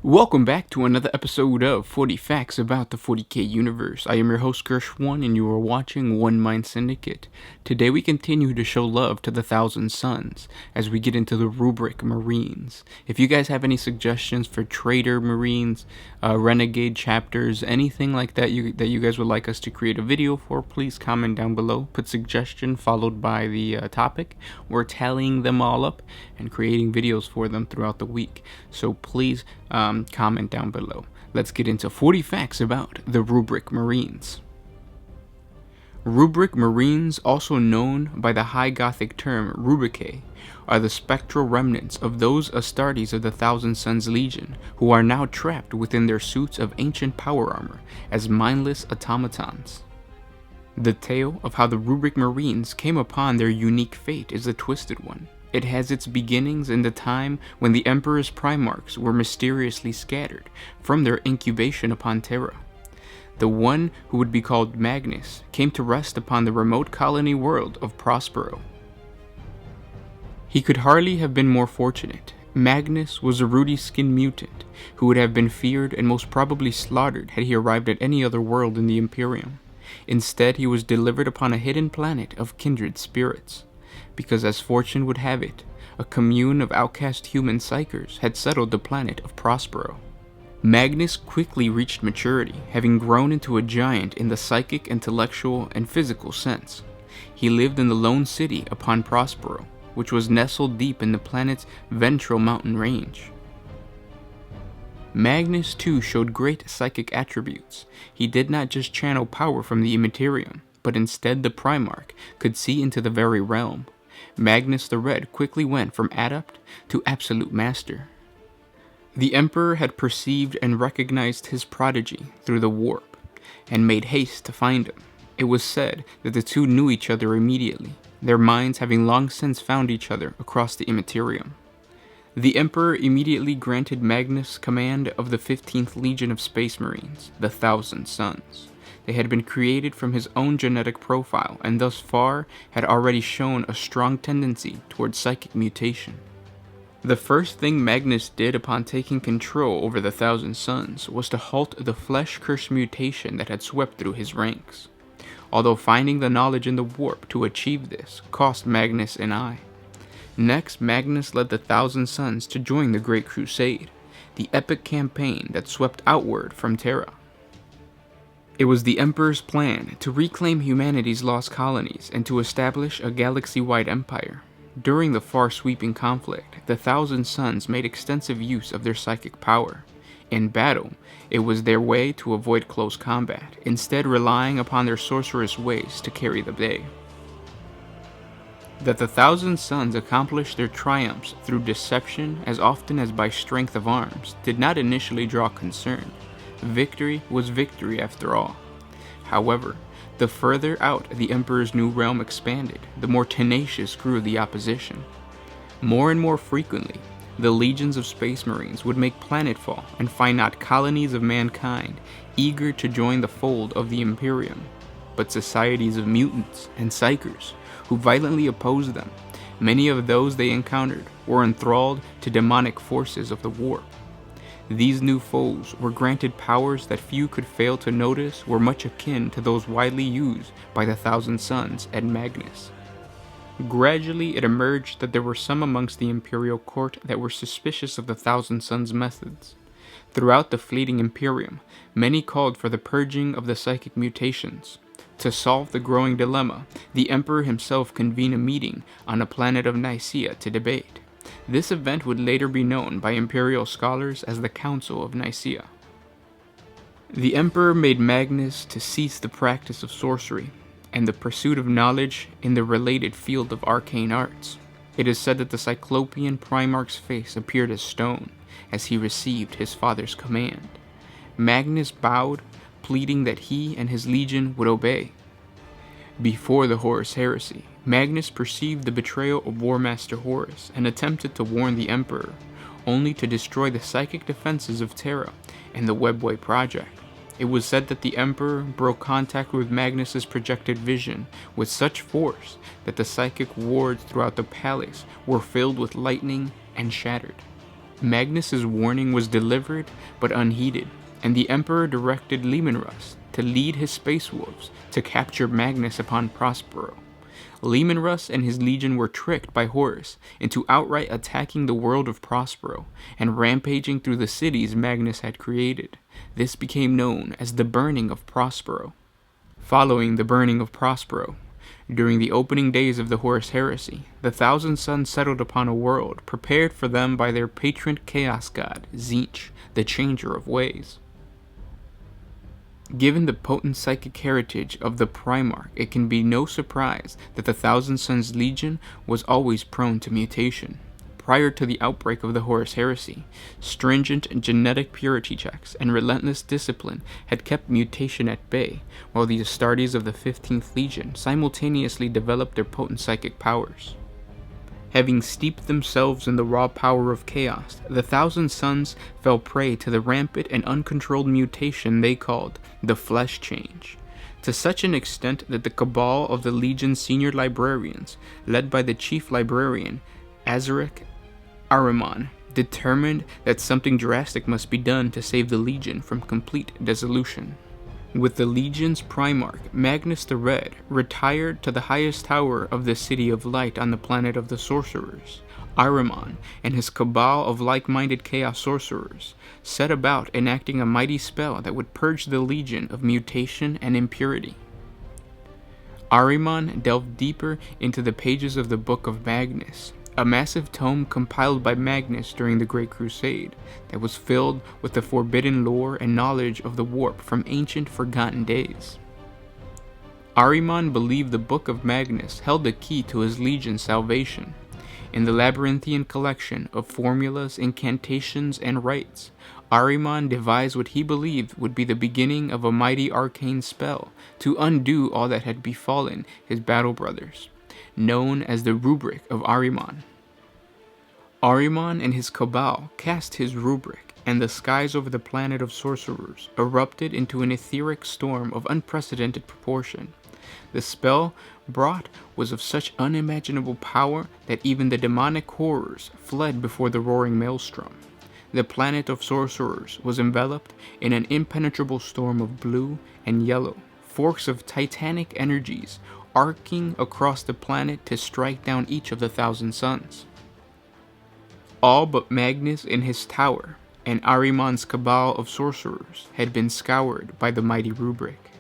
Welcome back to another episode of 40 Facts about the 40K universe. I am your host, Gersh1, and you are watching One Mind Syndicate. Today we continue to show love to the Thousand Suns as we get into the Rubric Marines. If you guys have any suggestions for Trader Marines, Renegade chapters, anything like that you guys would like us to create a video for, please comment down below. Put suggestion followed by the topic. We're tallying them all up and creating videos for them throughout the week. So please comment down below. Let's get into 40 facts about the Rubric Marines. Rubric Marines, also known by the High Gothic term Rubric, are the spectral remnants of those Astartes of the Thousand Suns Legion who are now trapped within their suits of ancient power armor as mindless automatons. The tale of how the Rubric Marines came upon their unique fate is a twisted one. It has its beginnings in the time when the Emperor's Primarchs were mysteriously scattered from their incubation upon Terra. The one who would be called Magnus came to rest upon the remote colony world of Prospero. He could hardly have been more fortunate. Magnus was a ruddy-skinned mutant who would have been feared and most probably slaughtered had he arrived at any other world in the Imperium. Instead, he was delivered upon a hidden planet of kindred spirits, because as fortune would have it, a commune of outcast human psychers had settled the planet of Prospero. Magnus quickly reached maturity, having grown into a giant in the psychic, intellectual, and physical sense. He lived in the lone city upon Prospero, which was nestled deep in the planet's ventral mountain range. Magnus too showed great psychic attributes. He did not just channel power from the Immaterium, but instead the Primarch could see into the very realm. Magnus the Red quickly went from adept to absolute master. The Emperor had perceived and recognized his prodigy through the warp, and made haste to find him. It was said that the two knew each other immediately, their minds having long since found each other across the Immaterium. The Emperor immediately granted Magnus command of the 15th Legion of Space Marines, the Thousand Suns. They had been created from his own genetic profile, and thus far had already shown a strong tendency towards psychic mutation. The first thing Magnus did upon taking control over the Thousand Suns was to halt the flesh curse mutation that had swept through his ranks. Although finding the knowledge in the warp to achieve this cost Magnus an eye. Next, Magnus led the Thousand Suns to join the Great Crusade, the epic campaign that swept outward from Terra. It was the Emperor's plan to reclaim humanity's lost colonies and to establish a galaxy-wide empire. During the far-sweeping conflict, the Thousand Suns made extensive use of their psychic power. In battle, it was their way to avoid close combat, instead relying upon their sorcerous ways to carry the day. That the Thousand Suns accomplished their triumphs through deception as often as by strength of arms did not initially draw concern. Victory was victory after all. However, the further out the Emperor's new realm expanded, the more tenacious grew the opposition. More and more frequently, the legions of Space Marines would make planetfall and find not colonies of mankind eager to join the fold of the Imperium, but societies of mutants and psychers who violently opposed them. Many of those they encountered were enthralled to demonic forces of the warp. These new foes were granted powers that few could fail to notice were much akin to those widely used by the Thousand Suns and Magnus. Gradually it emerged that there were some amongst the Imperial Court that were suspicious of the Thousand Suns' methods. Throughout the fleeting Imperium, many called for the purging of the psychic mutations. To solve the growing dilemma, the Emperor himself convened a meeting on the planet of Nicaea to debate. This event would later be known by Imperial scholars as the Council of Nicaea. The Emperor made Magnus to cease the practice of sorcery and the pursuit of knowledge in the related field of arcane arts. It is said that the Cyclopean Primarch's face appeared as stone as he received his father's command. Magnus bowed, pleading that he and his legion would obey. Before the Horus Heresy, Magnus perceived the betrayal of War Master Horus and attempted to warn the Emperor, only to destroy the psychic defenses of Terra and the Webway project. It was said that the Emperor broke contact with Magnus's projected vision with such force that the psychic wards throughout the palace were filled with lightning and shattered. Magnus's warning was delivered but unheeded, and the Emperor directed Lemanrus to lead his Space Wolves to capture Magnus upon Prospero. Lemanrus and his legion were tricked by Horus into outright attacking the world of Prospero and rampaging through the cities Magnus had created. This became known as the Burning of Prospero. Following the burning of Prospero, during the opening days of the Horus heresy, the Thousand Sons settled upon a world prepared for them by their patron chaos god, Tzeentch, the Changer of Ways. Given the potent psychic heritage of the Primarch, it can be no surprise that the Thousand Sons Legion was always prone to mutation. Prior to the outbreak of the Horus heresy, stringent genetic purity checks and relentless discipline had kept mutation at bay, while the Astartes of the 15th Legion simultaneously developed their potent psychic powers. Having steeped themselves in the raw power of chaos, the Thousand Sons fell prey to the rampant and uncontrolled mutation they called the Flesh Change, to such an extent that the cabal of the Legion's senior librarians, led by the chief librarian, Azaric Ahriman, determined that something drastic must be done to save the Legion from complete dissolution. With the Legion's Primarch, Magnus the Red, retired to the highest tower of the City of Light on the planet of the Sorcerers, Ahriman and his cabal of like-minded chaos sorcerers set about enacting a mighty spell that would purge the Legion of mutation and impurity. Ahriman delved deeper into the pages of the Book of Magnus, a massive tome compiled by Magnus during the Great Crusade that was filled with the forbidden lore and knowledge of the warp from ancient forgotten days. Ahriman believed the Book of Magnus held the key to his legion's salvation. In the labyrinthian collection of formulas, incantations, and rites, Ahriman devised what he believed would be the beginning of a mighty arcane spell to undo all that had befallen his battle brothers, known as the Rubric of Ahriman. Ahriman and his cabal cast his Rubric, and the skies over the planet of sorcerers erupted into an etheric storm of unprecedented proportion. The spell brought was of such unimaginable power that even the demonic horrors fled before the roaring maelstrom. The planet of sorcerers was enveloped in an impenetrable storm of blue and yellow, forks of titanic energies arcing across the planet to strike down each of the Thousand Sons. All but Magnus in his tower and Ahriman's cabal of sorcerers had been scoured by the mighty Rubric.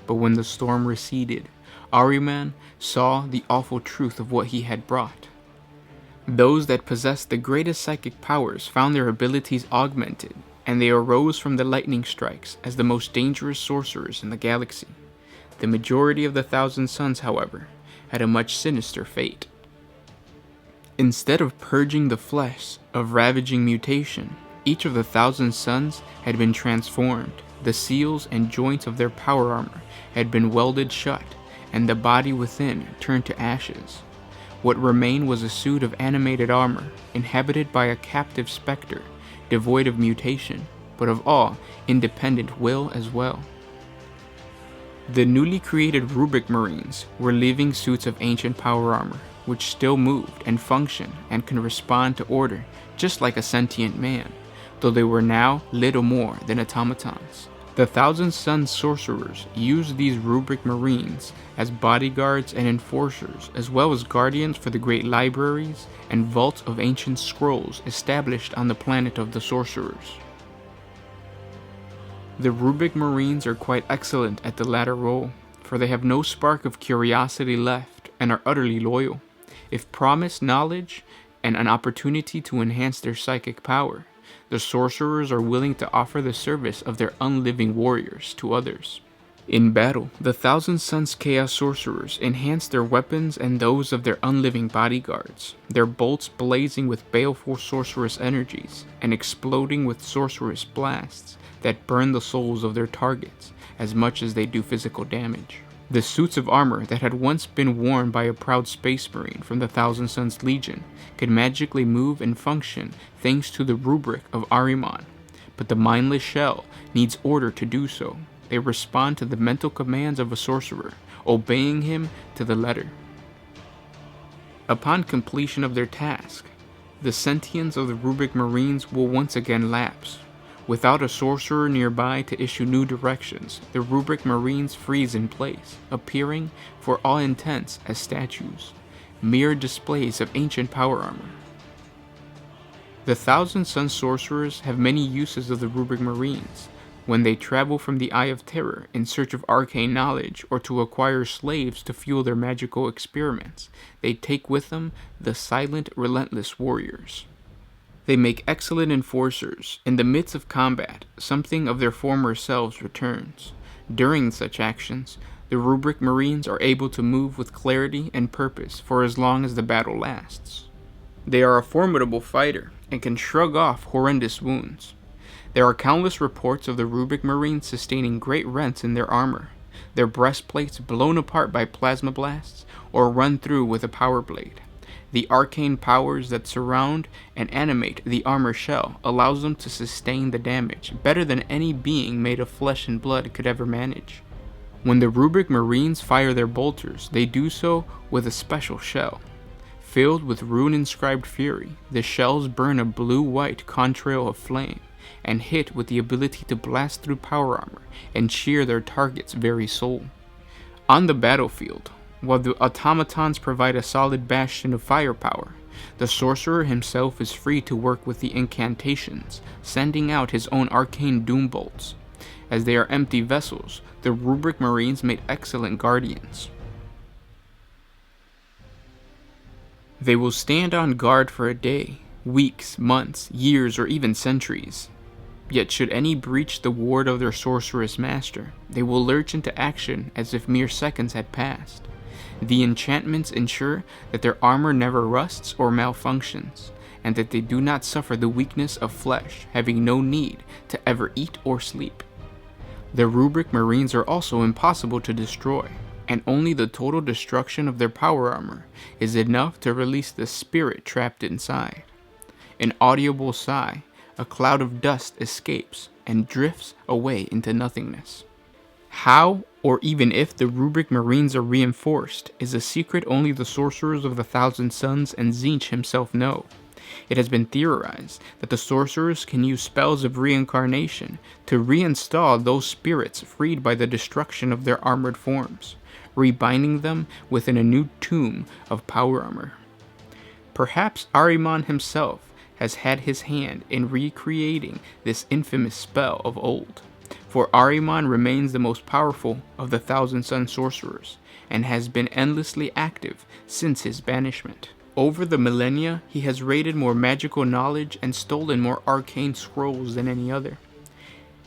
But when the storm receded, Ahriman saw the awful truth of what he had brought. Those that possessed the greatest psychic powers found their abilities augmented, and they arose from the lightning strikes as the most dangerous sorcerers in the galaxy. The majority of the Thousand Sons, however, had a much sinister fate. Instead of purging the flesh of ravaging mutation, each of the Thousand Sons had been transformed. The seals and joints of their power armor had been welded shut, and the body within turned to ashes. What remained was a suit of animated armor, inhabited by a captive specter, devoid of mutation, but of all independent will as well. The newly created Rubric Marines were living suits of ancient power armor, which still moved and functioned and can respond to order just like a sentient man, though they were now little more than automatons. The Thousand Sons sorcerers used these Rubric Marines as bodyguards and enforcers, as well as guardians for the great libraries and vaults of ancient scrolls established on the planet of the sorcerers. The Rubric Marines are quite excellent at the latter role, for they have no spark of curiosity left and are utterly loyal. If promised knowledge and an opportunity to enhance their psychic power, the sorcerers are willing to offer the service of their unliving warriors to others. In battle, the Thousand Sons Chaos Sorcerers enhance their weapons and those of their unliving bodyguards, their bolts blazing with baleful sorceress energies and exploding with sorceress blasts that burn the souls of their targets as much as they do physical damage. The suits of armor that had once been worn by a proud space marine from the Thousand Sons Legion could magically move and function thanks to the Rubric of Ahriman, but the mindless shell needs order to do so. They respond to the mental commands of a sorcerer, obeying him to the letter. Upon completion of their task, The sentience of the Rubric Marines will once again lapse. Without a sorcerer nearby to issue new directions, the Rubric Marines freeze in place, appearing, for all intents, as statues, mere displays of ancient power armor. The Thousand Sun sorcerers have many uses of the Rubric Marines. When they travel from the Eye of Terror in search of arcane knowledge or to acquire slaves to fuel their magical experiments, they take with them the silent, relentless warriors. They make excellent enforcers. In the midst of combat, something of their former selves returns. During such actions, the Rubric Marines are able to move with clarity and purpose for as long as the battle lasts. They are a formidable fighter and can shrug off horrendous wounds. There are countless reports of the Rubric Marines sustaining great rents in their armor, their breastplates blown apart by plasma blasts or run through with a power blade. The arcane powers that surround and animate the armor shell allows them to sustain the damage better than any being made of flesh and blood could ever manage. When the Rubric Marines fire their bolters, they do so with a special shell. Filled with rune-inscribed fury, the shells burn a blue-white contrail of flame, and hit with the ability to blast through power armor and shear their target's very soul. On the battlefield, while the automatons provide a solid bastion of firepower, the sorcerer himself is free to work with the incantations, sending out his own arcane doom bolts. As they are empty vessels, the Rubric Marines make excellent guardians. They will stand on guard for a day, weeks, months, years, or even centuries. Yet should any breach the ward of their sorceress master, they will lurch into action as if mere seconds had passed. The enchantments ensure that their armor never rusts or malfunctions, and that they do not suffer the weakness of flesh, having no need to ever eat or sleep. The Rubric Marines are also impossible to destroy, and only the total destruction of their power armor is enough to release the spirit trapped inside. An audible sigh, a cloud of dust escapes and drifts away into nothingness. How, or even if the Rubric Marines are reinforced, is a secret only the sorcerers of the Thousand Suns and Tzeentch himself know. It has been theorized that the sorcerers can use spells of reincarnation to reinstall those spirits freed by the destruction of their armored forms, rebinding them within a new tomb of power armor. Perhaps Ahriman himself has had his hand in recreating this infamous spell of old, for Ahriman remains the most powerful of the Thousand Sun sorcerers, and has been endlessly active since his banishment. Over the millennia, he has raided more magical knowledge and stolen more arcane scrolls than any other,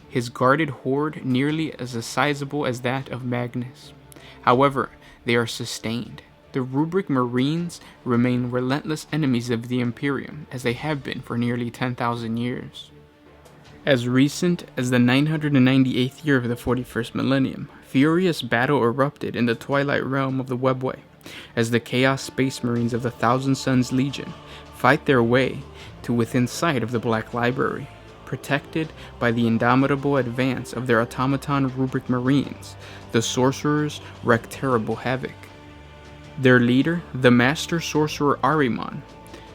his guarded hoard nearly as sizable as that of Magnus. However, they are sustained. The Rubric Marines remain relentless enemies of the Imperium, as they have been for nearly 10,000 years. As recent as the 998th year of the 41st millennium, furious battle erupted in the Twilight Realm of the Webway, as the Chaos Space Marines of the Thousand Suns Legion fight their way to within sight of the Black Library. Protected by the indomitable advance of their automaton Rubric Marines, the sorcerers wreak terrible havoc. Their leader, the Master Sorcerer Ahriman,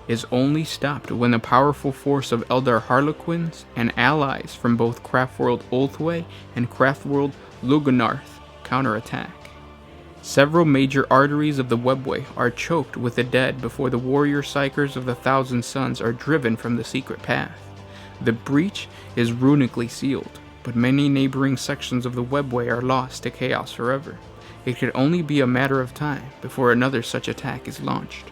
is only stopped when the powerful force of Eldar Harlequins and allies from both Craftworld Ulthwé and Craftworld Lugnarth counterattack. Several major arteries of the Webway are choked with the dead before the warrior psychers of the Thousand Suns are driven from the secret path. The breach is runically sealed, but many neighboring sections of the Webway are lost to chaos forever. It could only be a matter of time before another such attack is launched.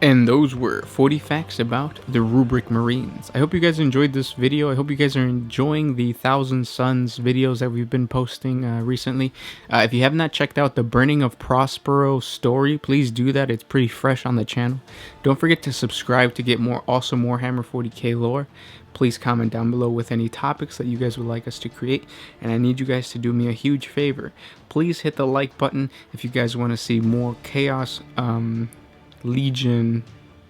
And those were 40 facts about the Rubric Marines. I hope you guys enjoyed this video. I hope you guys are enjoying the Thousand Suns videos that we've been posting recently. If you have not checked out the Burning of Prospero story, please do that. It's pretty fresh on the channel. Don't forget to subscribe to get more awesome Warhammer 40K lore. Please comment down below with any topics that you guys would like us to create. And I need you guys to do me a huge favor. Please hit the like button if you guys want to see more Chaos Legion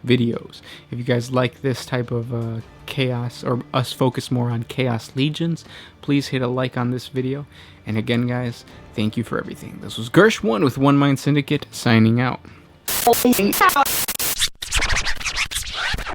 videos. If you guys like this type of chaos, or us focus more on Chaos Legions, please hit a like on this video. And again, guys, thank you for everything. This was Gersh1 with One Mind Syndicate, signing out.